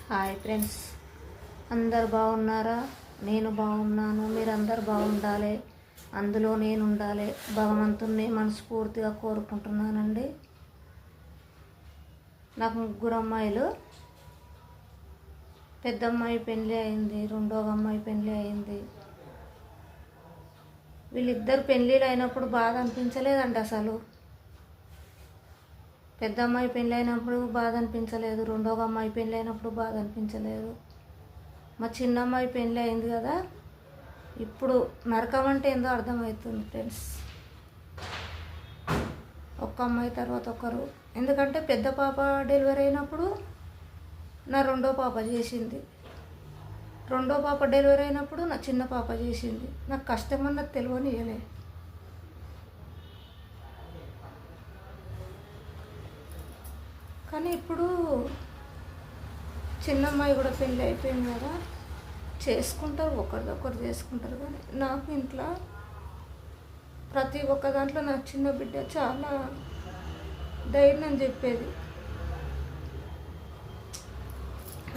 Hi friends, అందరు బాగున్నారా? నేను బాగున్నాను. మీరు అందరు బాగుండాలి, అందులో నేను ఉండాలి, భగవంతుణ్ణి మనస్ఫూర్తిగా కోరుకుంటున్నానండి. నాకు 3 అమ్మాయిలు. పెద్ద అమ్మాయి పెళ్ళి అయింది, రెండవ అమ్మాయి పెళ్ళి అయింది. వీళ్ళిద్దరు పెళ్ళిళ్ళు అయినప్పుడు బాధ అనిపించలేదండి అసలు. పెద్ద అమ్మాయి పెళ్ళి అయినప్పుడు బాధ అనిపించలేదు, రెండవ అమ్మాయి పెళ్ళి అయినప్పుడు బాధ అనిపించలేదు. మా చిన్న అమ్మాయి పెళ్ళి అయింది కదా, ఇప్పుడు నరకం అంటే ఏందో అర్థమవుతుంది ఫ్రెండ్స్. ఒక్క అమ్మాయి తర్వాత ఒకరు. ఎందుకంటే పెద్ద పాప డెలివరీ అయినప్పుడు నా రెండో పాప చేసింది, రెండో పాప డెలివరీ అయినప్పుడు నా చిన్న పాప చేసింది. నాకు కష్టం అన్నది తెలియనియలే. కానీ ఇప్పుడు చిన్న అమ్మాయి కూడా పెళ్ళి అయిపోయింది కదా, చేసుకుంటారు, ఒకరిదొకరు చేసుకుంటారు. కానీ నాకు ఇంట్లో ప్రతి ఒక్క దాంట్లో నా చిన్న బిడ్డ చాలా ధైర్యం చెప్పేది.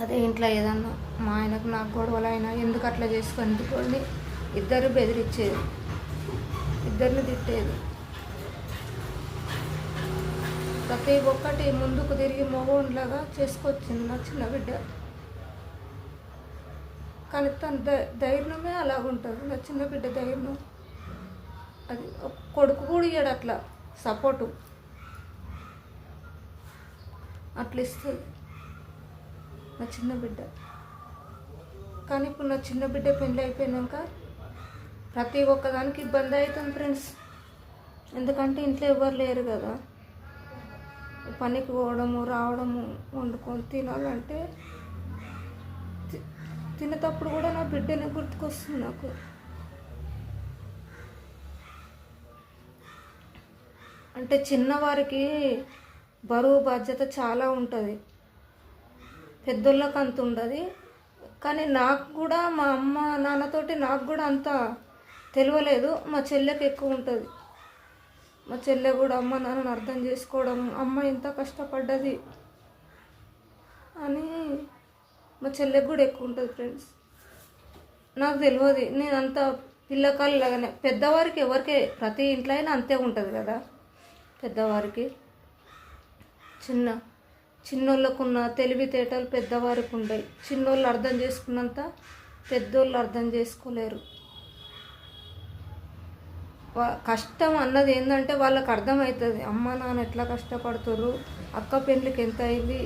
అదే ఇంట్లో ఏదన్నా మా ఆయనకు నాకు గొడవలు అయినా ఎందుకు అట్లా చేసుకొని ఇద్దరు బెదిరించేది, ఇద్దరిని తిట్టేది. ప్రతి ఒక్కటి ముందుకు తిరిగి మగోన్లాగా చేసుకొచ్చింది నా చిన్న బిడ్డ. కానీ తన ధైర్యమే అలాగుంటుంది. నా చిన్న బిడ్డ ధైర్యం అది కొడుకు కూడా ఇయ్యాడు అట్లా సపోర్టు, అట్లా ఇస్తుంది నా చిన్న బిడ్డ. కానీ ఇప్పుడు నా చిన్న బిడ్డ పెళ్ళి అయిపోయినాక ప్రతి ఒక్కదానికి ఇబ్బంది అవుతుంది ఫ్రెండ్స్. ఎందుకంటే ఇంట్లో ఎవరు లేరు కదా, పనికి పోవడము రావడము వండుకొని తినాలంటే తినేటప్పుడు కూడా నా బిడ్డనే గుర్తుకొస్తుంది నాకు. అంటే చిన్నవారికి బరువు బాధ్యత చాలా ఉంటుంది, పెద్దోళ్ళకి అంత ఉండదు. కానీ నాకు కూడా మా అమ్మ నాన్నతోటి నాకు కూడా అంత తెలియలేదు. మా చెల్లెకి ఎక్కువ ఉంటుంది. మా చెల్లె కూడా అమ్మ నాన్నని అర్థం చేసుకోవడం, అమ్మ ఇంత కష్టపడ్డది అని మా చెల్లెకి కూడా ఎక్కువ ఉంటుంది ఫ్రెండ్స్. నాకు తెలియదు, నేను అంత పిల్లకాయలాగానే. పెద్దవారికి ఎవరికి ప్రతి ఇంట్లో అయినా అంతే ఉంటుంది కదా. పెద్దవారికి చిన్నోళ్ళకున్న తెలివితేటలు పెద్దవారికి ఉండవు. చిన్నోళ్ళు అర్థం చేసుకున్నంత పెద్దోళ్ళు అర్థం చేసుకోలేరు. కష్టం అన్నది ఏంటంటే వాళ్ళకి అర్థమవుతుంది, అమ్మ నాన్న ఎట్లా కష్టపడుతుర్రు, అక్క పెళ్ళికి ఎంత అయింది,